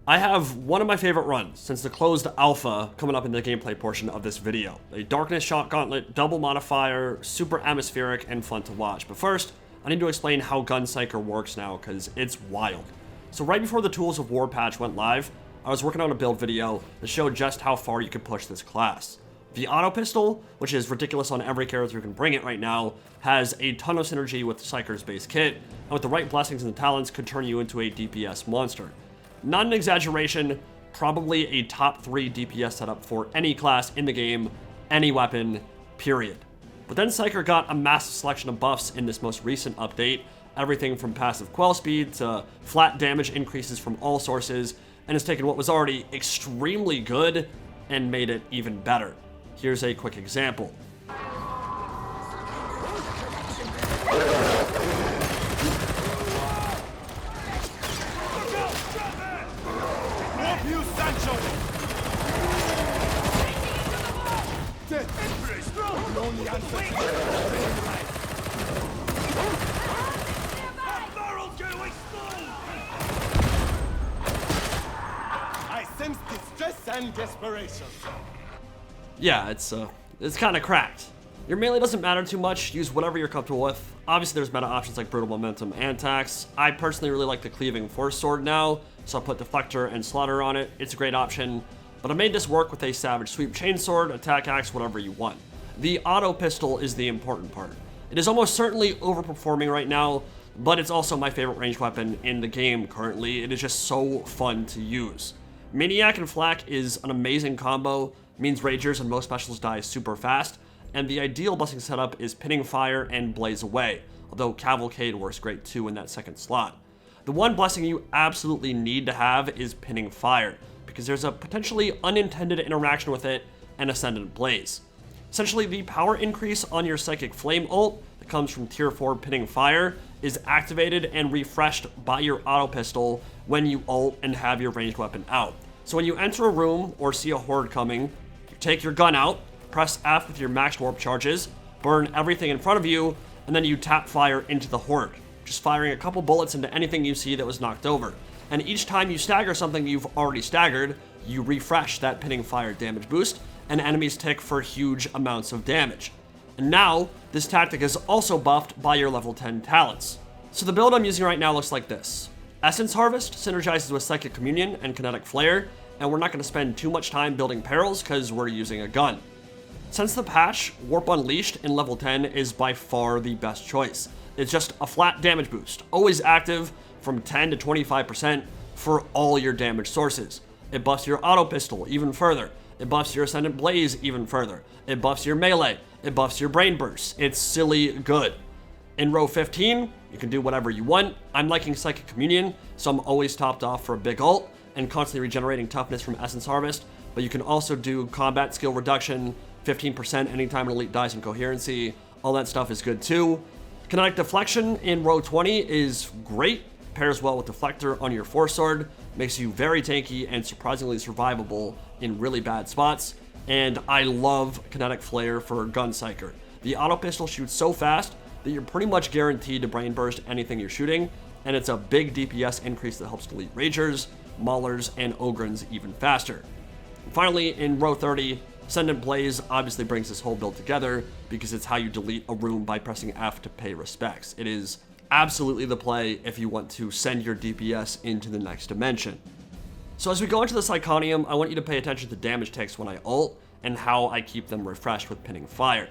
I have one of my favorite runs since the closed alpha coming up in the gameplay portion of this video. A Darkness Shot Gauntlet, double modifier, super atmospheric, and fun to watch. But first, I need to explain how Gun Psyker works now, because it's wild. So right before the Tools of War patch went live, I was working on a build video that showed just how far you could push this class. The Autopistol, which is ridiculous on every character who can bring it right now, has a ton of synergy with Psyker's base kit, and with the right blessings and talents could turn you into a DPS monster. Not an exaggeration, probably a top 3 DPS setup for any class in the game, any weapon, period. But then Psyker got a massive selection of buffs in this most recent update, everything from passive quell speed to flat damage increases from all sources, and has taken what was already extremely good and made it even better. Here's a quick example. I sense distress and desperation. Yeah, it's kind of cracked. Your melee doesn't matter too much, use whatever you're comfortable with. Obviously there's meta options like Brutal Momentum and Tax. I personally really like the Cleaving Force Sword now, so I'll put Deflector and Slaughter on it. It's a great option, but I made this work with a Savage Sweep Chainsword, Attack Axe, whatever you want. The Autopistol is the important part. It is almost certainly overperforming right now, but it's also my favorite ranged weapon in the game currently. It is just so fun to use. Maniac and Flak is an amazing combo, means Ragers and most specials die super fast, and the ideal blessing setup is Pinning Fire and Blaze Away, although Cavalcade works great too in that second slot. The one blessing you absolutely need to have is Pinning Fire, because there's a potentially unintended interaction with it and Ascendant Blaze. Essentially, the power increase on your Psychic Flame ult that comes from tier 4 Pinning Fire is activated and refreshed by your Autopistol when you ult and have your ranged weapon out. So when you enter a room or see a horde coming, you take your gun out, press F with your max warp charges, burn everything in front of you, and then you tap fire into the horde, just firing a couple bullets into anything you see that was knocked over. And each time you stagger something you've already staggered, you refresh that Pinning Fire damage boost, and enemies tick for huge amounts of damage. And now, this tactic is also buffed by your level 10 talents. So the build I'm using right now looks like this. Essence Harvest synergizes with Psychic Communion and Kinetic Flare, and we're not going to spend too much time building perils because we're using a gun. Since the patch, Warp Unleashed in level 10 is by far the best choice. It's just a flat damage boost, always active from 10 to 25% for all your damage sources. It buffs your Autopistol even further. It buffs your Ascendant Blaze even further. It buffs your melee. It buffs your Brain Burst. It's silly good. In row 15, you can do whatever you want. I'm liking Psychic Communion, so I'm always topped off for a big ult and constantly regenerating toughness from Essence Harvest, but you can also do combat skill reduction, 15% anytime an elite dies in coherency. All that stuff is good too. Kinetic Deflection in row 20 is great. Pairs well with Deflector on your Force Sword, makes you very tanky and surprisingly survivable in really bad spots. And I love Kinetic Flare for Gun Psyker. The Autopistol shoots so fast that you're pretty much guaranteed to brain burst anything you're shooting, and it's a big DPS increase that helps delete Ragers, Maulers, and Ogrins even faster. And finally, in row 30, Ascendant Blaze obviously brings this whole build together because it's how you delete a room by pressing F to pay respects. It is absolutely the play if you want to send your DPS into the next dimension. So as we go into the Psychonium, I want you to pay attention to damage ticks when I ult and how I keep them refreshed with Pinning Fire.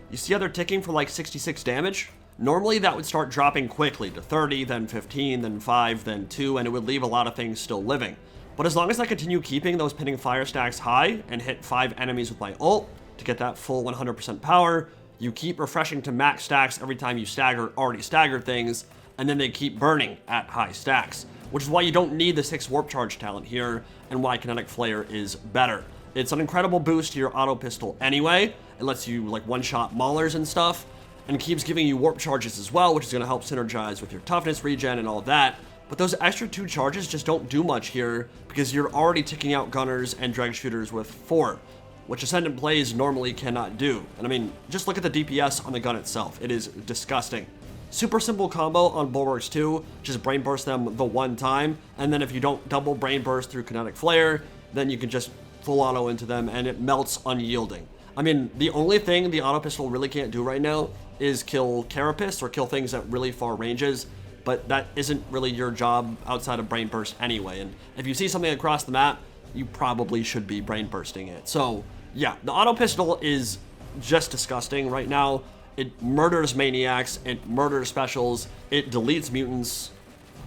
You see how they're ticking for like 66 damage? Normally that would start dropping quickly to 30, then 15, then 5, then 2, and it would leave a lot of things still living. But as long as I continue keeping those Pinning Fire stacks high and hit 5 enemies with my ult to get that full 100% power, you keep refreshing to max stacks every time you stagger already staggered things, and then they keep burning at high stacks, which is why you don't need the 6 Warp Charge talent here, and why Kinetic Flare is better. It's an incredible boost to your Autopistol anyway. It lets you like one-shot Maulers and stuff, and keeps giving you Warp Charges as well, which is going to help synergize with your toughness regen and all of that. But those extra 2 charges just don't do much here because you're already ticking out gunners and drag shooters with 4, which Ascendant Blaze normally cannot do. And I mean, just look at the DPS on the gun itself. It is disgusting. Super simple combo on Bulwarks 2, just Brain Burst them the one time, and then if you don't double Brain Burst through Kinetic Flare, then you can just full auto into them, and it melts unyielding. I mean, the only thing the Autopistol really can't do right now is kill Carapace or kill things at really far ranges, but that isn't really your job outside of Brain Burst anyway, and if you see something across the map, you probably should be Brain Bursting it. So, yeah, the Autopistol is just disgusting right now. It murders maniacs, it murders specials, it deletes mutants.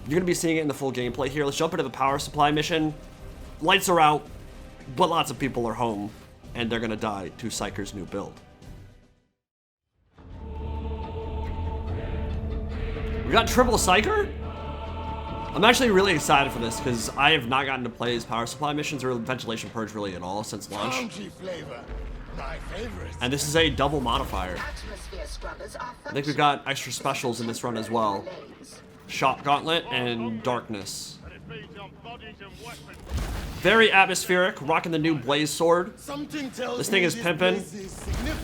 You're going to be seeing it in the full gameplay here. Let's jump into the power supply mission. Lights are out, but lots of people are home, and they're going to die to Psyker's new build. We got triple Psyker? I'm actually really excited for this because I have not gotten to play his power supply missions or Ventilation Purge really at all since launch. And this is a double modifier. I think we've got extra specials in this run as well. Shock Gauntlet and Darkness. Very atmospheric, rocking the new Blaze Sword. This thing is pimping.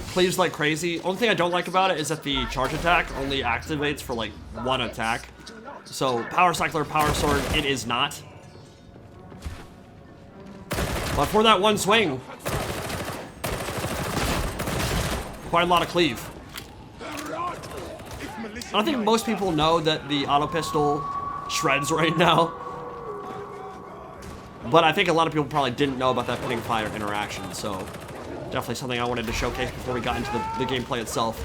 Cleaves like crazy. Only thing I don't like about it is that the charge attack only activates for like one attack. So, Power Cycler, Power Sword, it is not. But for that one swing, quite a lot of cleave. I don't think most people know that the Autopistol shreds right now. But I think a lot of people probably didn't know about that Pitting Fire interaction, so definitely something I wanted to showcase before we got into the gameplay itself.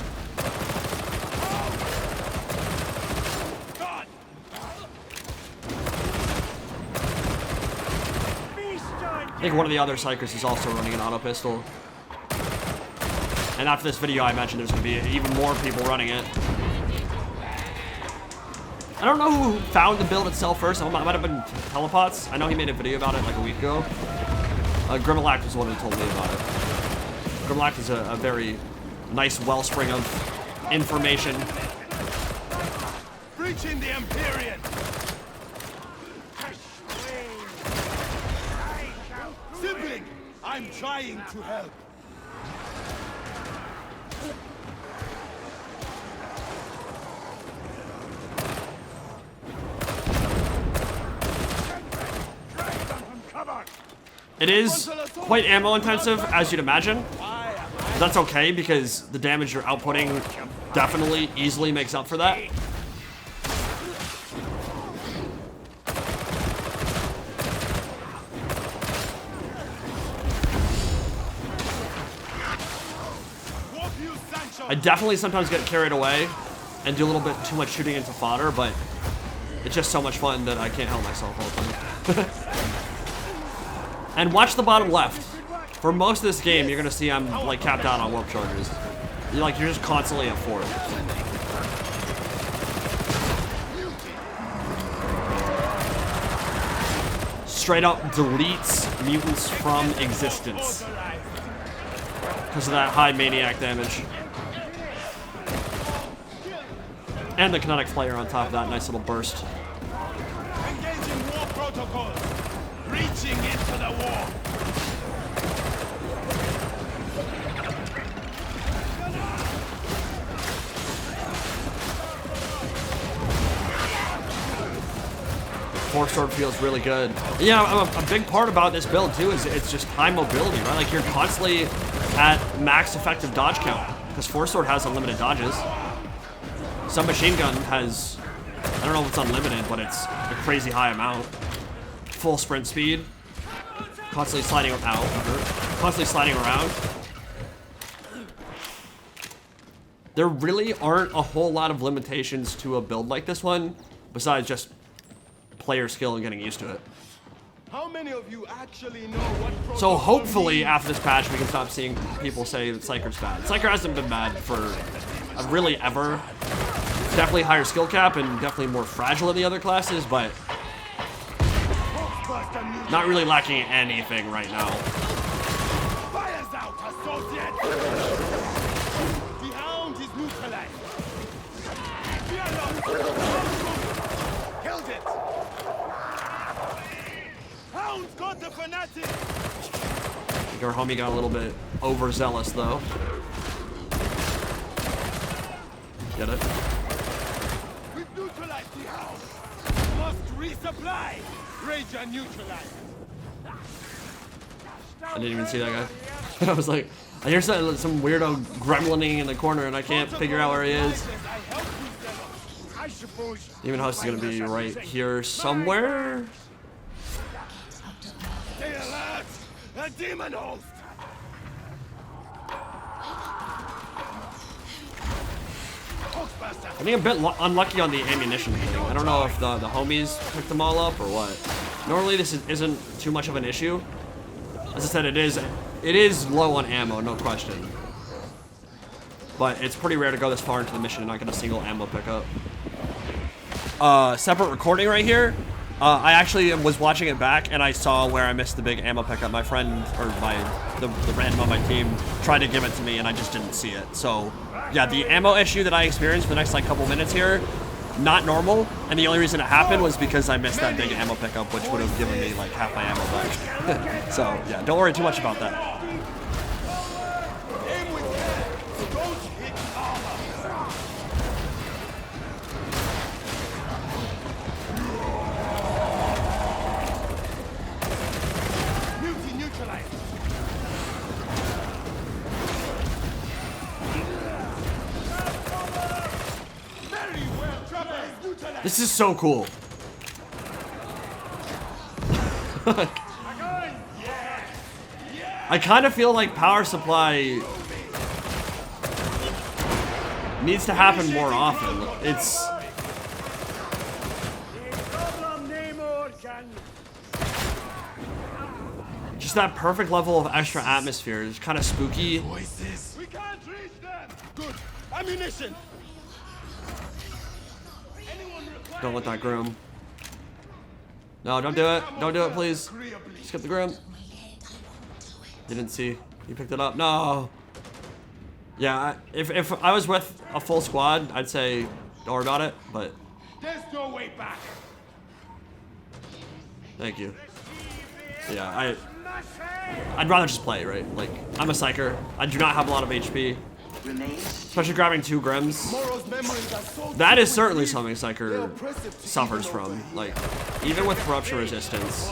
I think one of the other Psykers is also running an Autopistol. And after this video, I imagine there's going to be even more people running it. I don't know who found the build itself first. It might have been Telepots. I know he made a video about it like a week ago. Grimalact was the one who told me about it. Grimalact is a very nice wellspring of information. Breaching the Empyrean! Sibling, I'm trying to help. It is quite ammo intensive, as you'd imagine. But that's okay, because the damage you're outputting definitely easily makes up for that. I definitely sometimes get carried away and do a little bit too much shooting into fodder, but it's just so much fun that I can't help myself all the time. And watch the bottom left. For most of this game, you're gonna see I'm like capped out on warp charges. You're just constantly at 4. Straight up deletes mutants from existence because of that high maniac damage. And the kinetic flare on top of that nice little burst. Engaging war protocol. Reaching into the war. Force Sword feels really good. Yeah, a big part about this build too is it's just high mobility, right? Like you're constantly at max effective dodge count because Force Sword has unlimited dodges. Submachine Gun has, I don't know if it's unlimited, but it's a crazy high amount. Full sprint speed. Constantly sliding out. Constantly sliding around. There really aren't a whole lot of limitations to a build like this one, besides just player skill and getting used to it. How many of you actually know what So hopefully after this patch we can stop seeing people say that Psyker's bad. Psyker hasn't been bad for really ever. Definitely higher skill cap and definitely more fragile than the other classes, but not really lacking anything right now. Fires out, associate! The hound is neutralized. Killed it! Hound's got the fanatic! I think our homie got a little bit overzealous though. Get it? Resupply! Ranger neutralized! I didn't even see that guy. I was like, I hear some weirdo gremlining in the corner and I can't figure out where he is. Demon host is gonna be right here somewhere. Stay alert! A demon host! I think I'm a bit unlucky on the ammunition thing. I don't know if the homies picked them all up or what. Normally this isn't too much of an issue. As I said, it is low on ammo, no question. But it's pretty rare to go this far into the mission and not get a single ammo pickup. Separate recording right here. I actually was watching it back and I saw where I missed the big ammo pickup. My friend, or the random on my team, tried to give it to me and I just didn't see it. So, yeah, the ammo issue that I experienced for the next like couple minutes here, not normal. And the only reason it happened was because I missed that big ammo pickup, which would have given me like half my ammo back. So, yeah, don't worry too much about that. This is so cool. I kind of feel like power supply needs to happen more often. It's just that perfect level of extra atmosphere. It's kind of spooky. We can't reach them. Good. Ammunition. Don't let that groom. No, don't do it. Don't do it, please. Skip the groom. You didn't see. You picked it up. No. Yeah, if I was with a full squad, I'd say don't worry about it, but... There's no way back. Thank you. Yeah, I'd rather just play, right? Like, I'm a Psyker. I do not have a lot of HP. Especially grabbing 2 Grims. That is certainly something Psyker suffers from. Like, even with corruption resistance,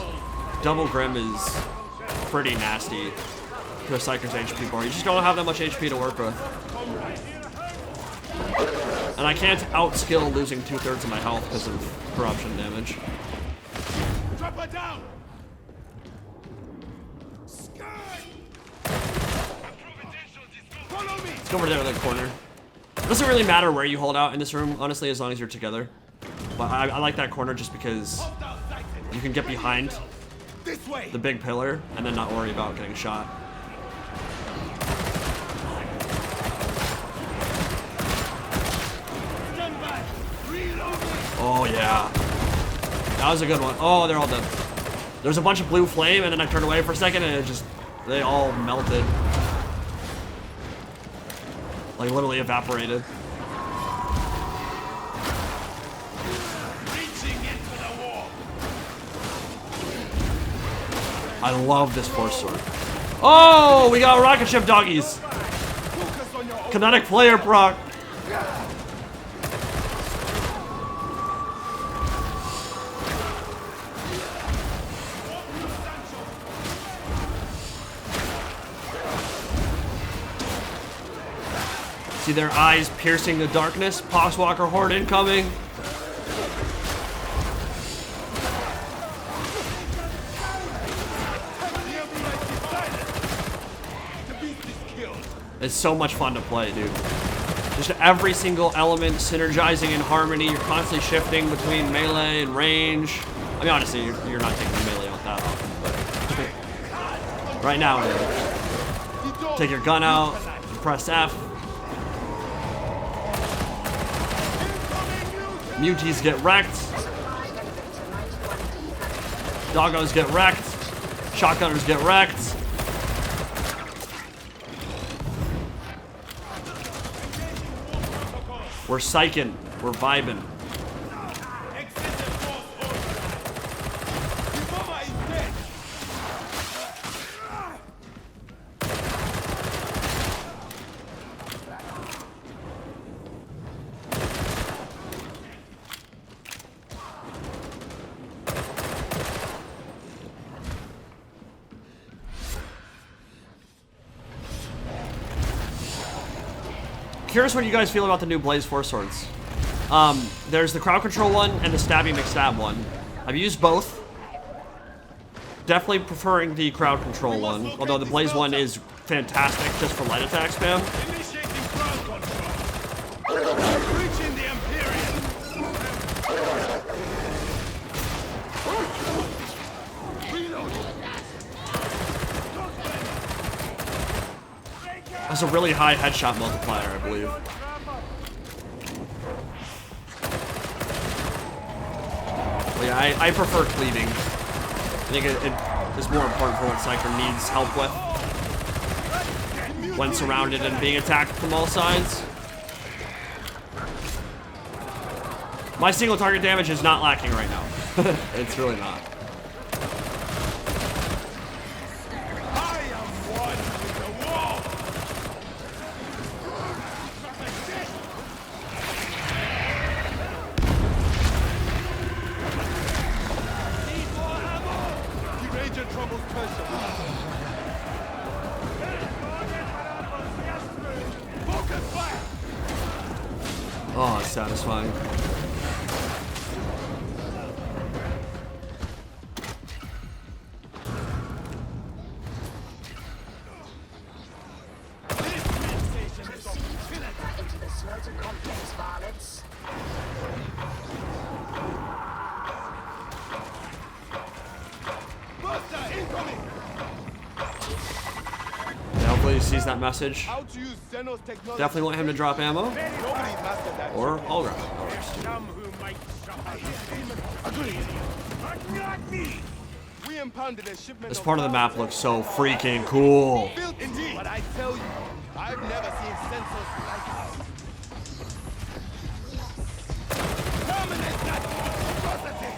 double Grim is pretty nasty to a Psyker's HP bar. You just don't have that much HP to work with. And I can't outskill losing 2/3 of my health because of corruption damage. Drop her down. Let's go over there in the corner. It doesn't really matter where you hold out in this room, honestly, as long as you're together. But I like that corner just because you can get behind the big pillar and then not worry about getting shot. Oh, yeah. That was a good one. Oh, they're all dead. There's a bunch of blue flame, and then I turned away for a second, and it just... they all melted. Like, literally evaporated. I love this force sword. Oh, we got rocket ship doggies. Kinetic player proc. See their eyes piercing the darkness. Poxwalker horde incoming. It's so much fun to play, dude. Just every single element synergizing in harmony. You're constantly shifting between melee and range. I mean, honestly, you're not taking melee out that often, but right now, dude. Take your gun out, press F. Muties get wrecked. Doggos get wrecked. Shotgunners get wrecked. We're psyching. We're vibing. curious what you guys feel about the new Blaze Force Swords. There's the crowd control one and the stabby McStab one. I've used both. Definitely preferring the crowd control one, although the Blaze one is fantastic just for light attack spam. Initiating crowd control. Reaching the Empyrean. That's a really high headshot multiplier, I believe. But yeah, I prefer cleaving. I think it is more important for what Psyker needs help with when surrounded and being attacked from all sides. My single target damage is not lacking right now. It's really not. I am one with the wall. Need more ammo. The Ranger troubles pressure. Focus fire. Oh, it's satisfying. Yeah, hopefully he sees that message. How to use Xenos technology. Definitely want him to drop ammo, Nobody mastered that. or I'll grab it. Some who might suffer. Agreed. But not me. We impounded a shipment. This part of the map looks so freaking cool. Indeed. But I tell you, I've never seen sensors like this. Terminate that atrocity.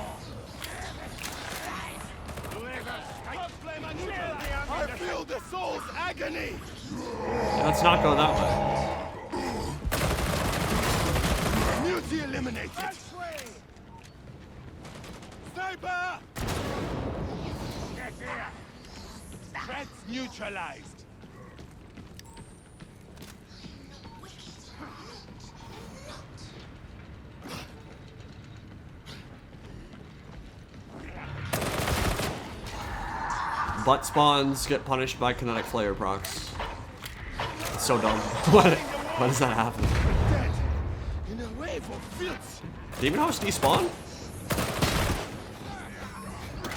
I feel the soul's agony. Let's not go that way. Mutiny eliminated. Sniper! Get here. Threats neutralized. Butt spawns get punished by kinetic flare procs. It's so dumb. What does that happen? Dead. In a wave of filth. Demon Host despawn?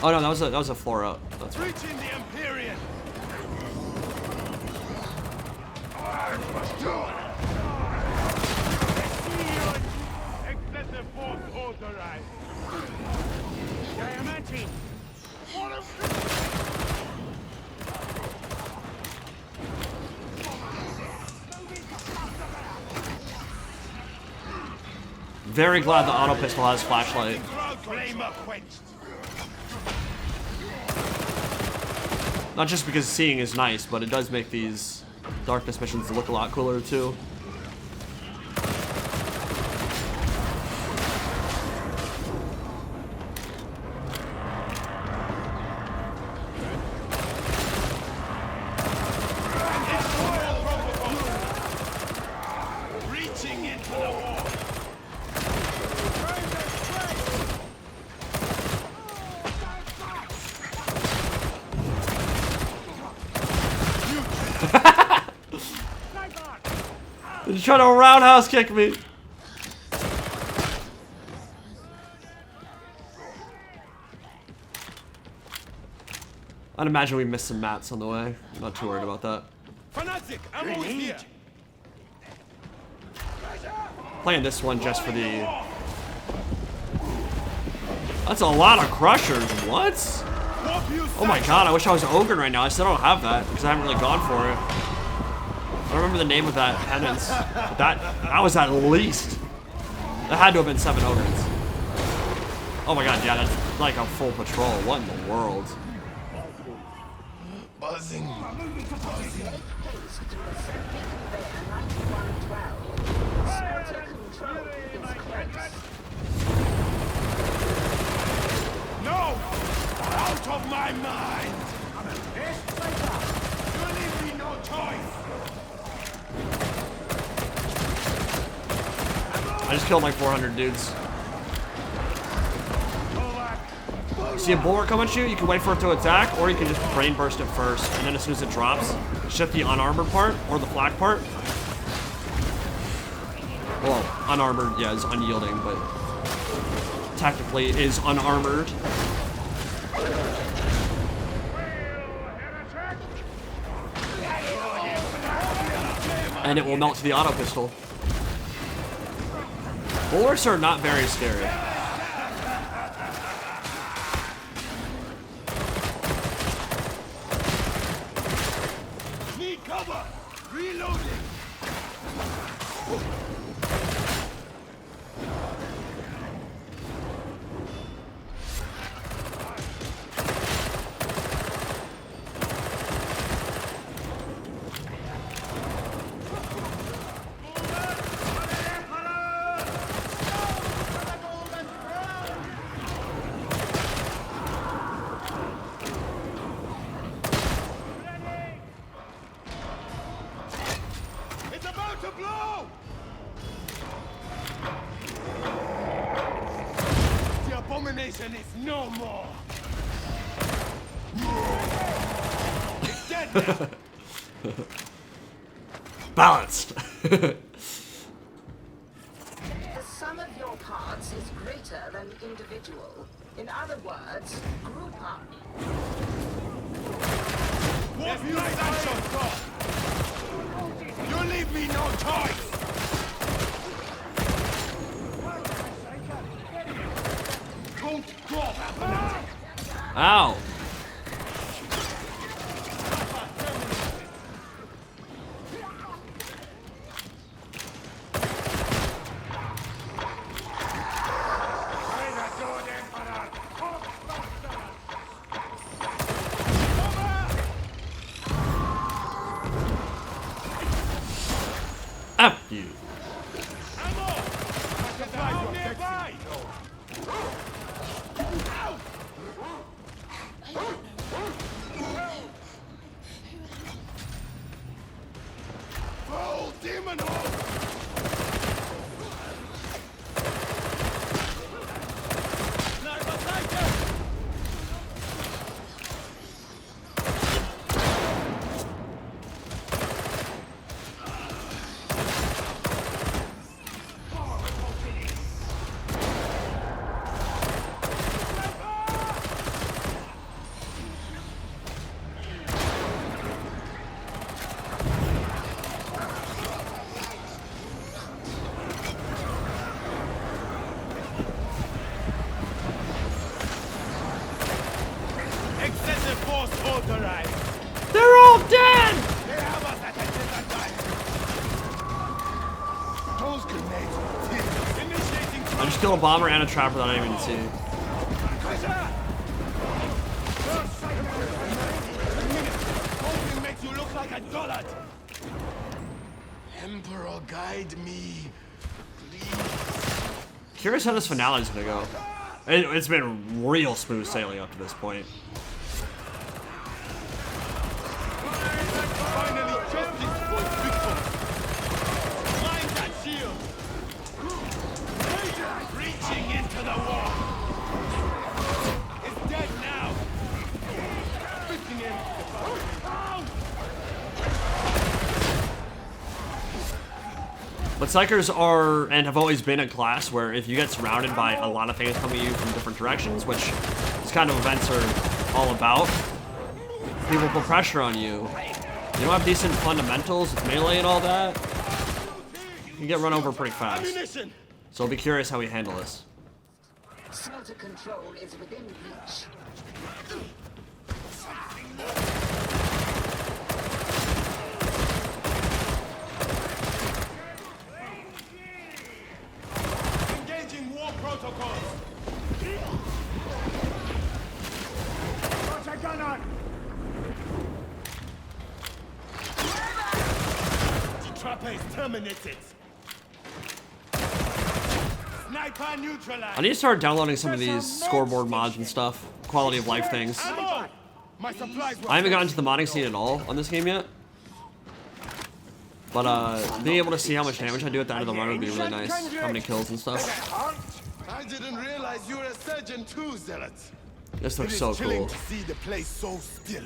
Oh no, that was a floor up. That's right. Reaching the Empyrean. Excessive force authorized. Diamante. Very glad the Autopistol has flashlight. Not just because seeing is nice, but it does make these darkness missions look a lot cooler too. Reaching into the wall. He's trying to roundhouse kick me. I'd imagine we missed some mats on the way. I'm not too worried about that. Fanatic, ammo is here. Playing this one just for the... That's a lot of crushers. What? Oh my god, I wish I was Ogre right now. I still don't have that because I haven't really gone for it. I don't remember the name of that penance. But that was at least... That had to have been 7 Ogres. Oh my god, yeah, that's like a full patrol. What in the world? Buzzing. No! Out of my mind! You leave me no choice! I just killed like 400 dudes. See a bulwark come at you, you can wait for it to attack, or you can just brain burst it first, and then as soon as it drops, shift the unarmored part, or the flak part. Well, unarmored, yeah, is unyielding, but technically is unarmored. And it will melt to the Autopistol. Bulwarks are not very scary. Need cover! Reloading! It's about to blow! The abomination is no more! It's dead now! Balanced. The sum of your parts is greater than the individual. In other words, group up. What you Sancho got? You leave me no choice! Don't drop, Ascendant! Ow. F you. Oh, demon hole! Sniper, Psyker! Excessive force authorized! They're all dead! They have us at a disadvantage! Those grenades! Initiating I just killed a bomber and a trapper that I didn't even see. Hoping makes you look like a dullard! Emperor, guide me, please. Curious how this finale is gonna go. It's been real smooth sailing up to this point. Finally, justice for victim. Mind that shield. Reaching into the wall. It's dead now. Fixing him. But Psykers are, and have always been, a class where if you get surrounded by a lot of things coming at you from different directions, which these kind of events are all about, people put pressure on you. You don't have decent fundamentals with melee and all that, you get run over pretty fast. Ammunition. So I'll be curious how we handle this. Smelter control is within reach. Engaging war protocols. Got a gun on. The trapper is terminated. Sniper neutralized. I need to start downloading some of these scoreboard mods and stuff, quality of life things. Ammo. My supplies were I haven't gotten to the modding scene at all on this game yet. But being able to see how much damage I do at the end of the run would be really nice. How many kills and stuff. I didn't realize you were a surgeon too, Zealot. This looks It is so chilling cool. to see the place so still.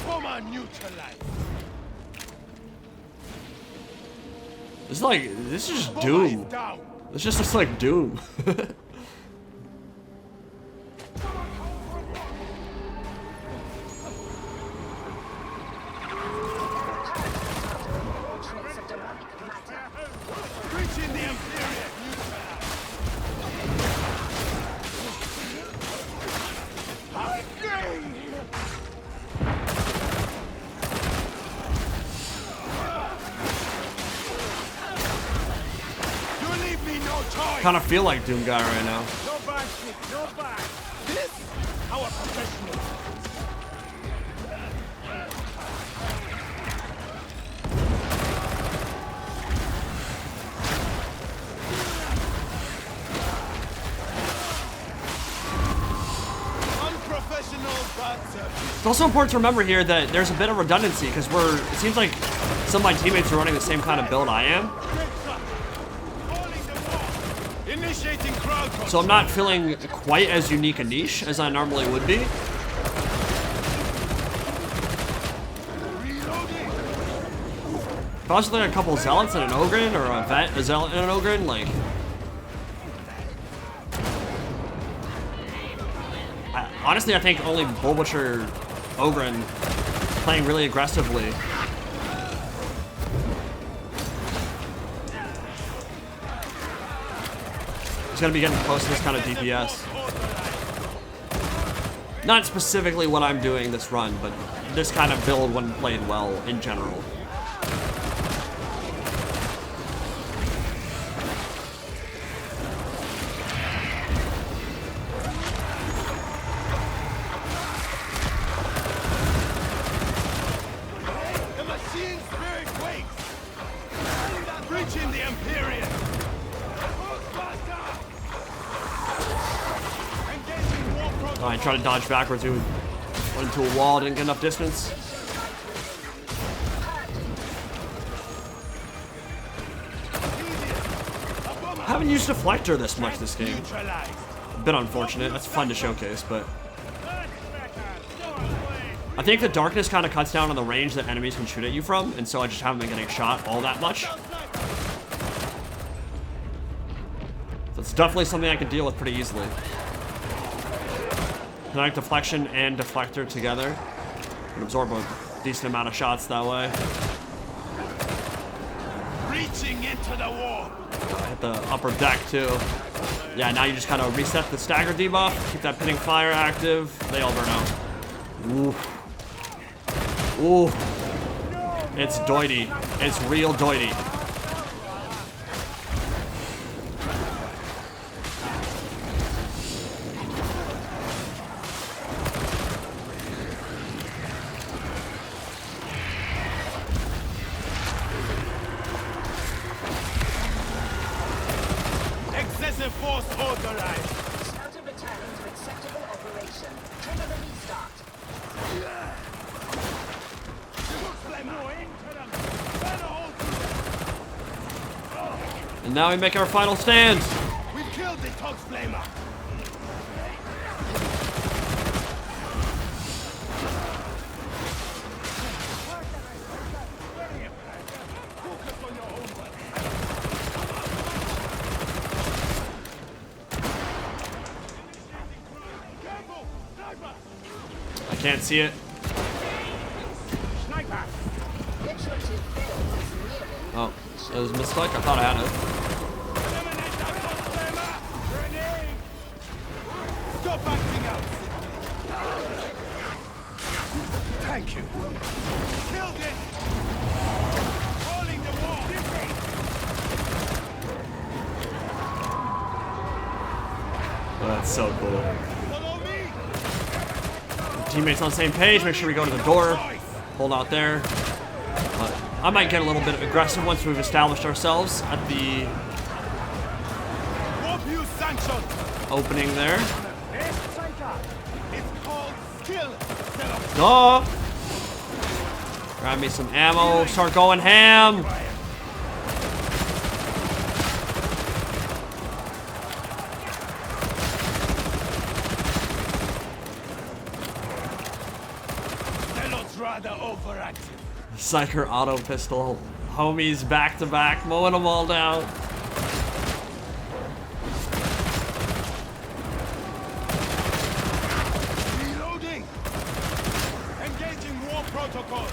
Bomber neutralized. This is just Bomber Doom. is down. This just looks like Doom. Trace of demonic matter. Reaching the Imperial. You leave me no choice. Kind of feel like Doom guy right now. No bad shit, no bad. This, our professional. Unprofessional bad service. It's also important to remember here that there's a bit of redundancy because it seems like some of my teammates are running the same kind of build I am. Initiating crowd control. So I'm not feeling quite as unique a niche as I normally would be. If I was like a couple zealots and an ogren, or a vet, a zealot and an ogren, like... honestly, I think only Bull Butcher ogren playing really aggressively is gonna be getting close to this kind of DPS. Not specifically what I'm doing this run, but this kind of build when played well in general. The machine spirit wakes. Reaching the Imperial. Engaging war protocol. I tried to dodge backwards, went into a wall, didn't get enough distance. I haven't used Deflector this much this game. Neutralized. A bit unfortunate. That's fun to showcase, but I think the darkness kind of cuts down on the range that enemies can shoot at you from, and so I just haven't been getting shot all that much. So it's definitely something I can deal with pretty easily. Connect deflection and deflector together and absorb a decent amount of shots that way. Reaching into the war. Hit the upper deck too. Yeah, now you just kind of reset the stagger debuff, keep that pinning fire active. They all burn out. Ooh. Ooh. It's doity. It's real doity. Excessive force authorized. Start a battalion to acceptable operation. Trigger the restart. And now we make our final stand. We've killed the Tox Flamer. I can't see it. Sniper. Iterative build is nearing Oh, it was a mistake. I thought I had it. Eliminate that Tox Flamer. Grenade. Stop acting out. Thank you. Killed it. Calling the war. Oh, that's so cool. Follow me. Teammates on the same page. Make sure we go to the door. Hold out there. I might get a little bit aggressive once we've established ourselves at the Warp use sanction. opening there. It's called skill. Oh! Grab me some ammo. Start going ham. Rather overactive. Psyker Autopistol. Homies back to back, mowing them all down. Reloading. Engaging war protocols.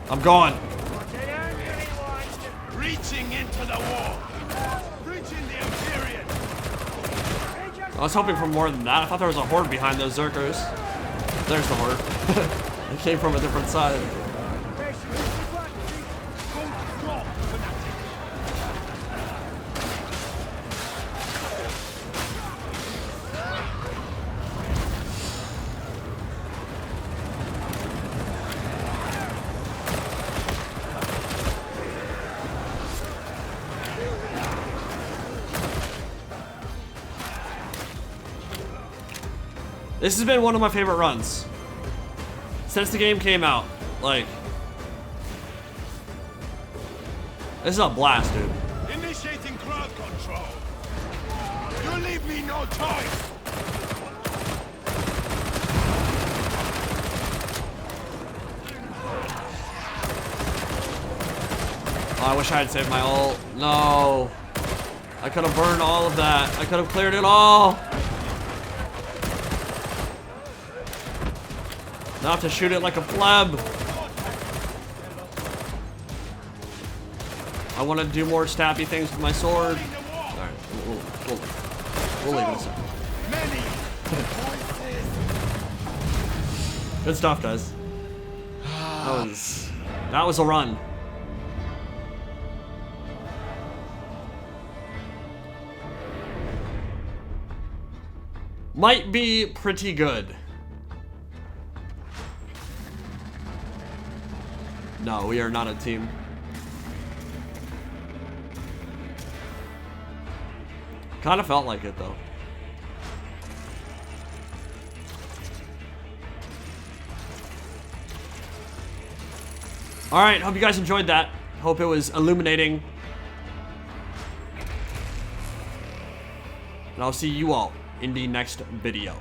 I'm going. Reaching into the war. Reaching the Empyrean. I was hoping for more than that. I thought there was a horde behind those Zerkers. There's the horde. It came from a different side. This has been one of my favorite runs since the game came out. Like, this is a blast, dude. Initiating crowd control. You leave me no choice. Oh, I wish I had saved my ult. No. I could have burned all of that. I could have cleared it all. Now I have to shoot it like a pleb. I want to do more stabby things with my sword. Alright, we'll leave it a second. Good stuff, guys. That was a run. Might be pretty good. No, we are not a team. Kind of felt like it, though. Alright, hope you guys enjoyed that. Hope it was illuminating. And I'll see you all in the next video.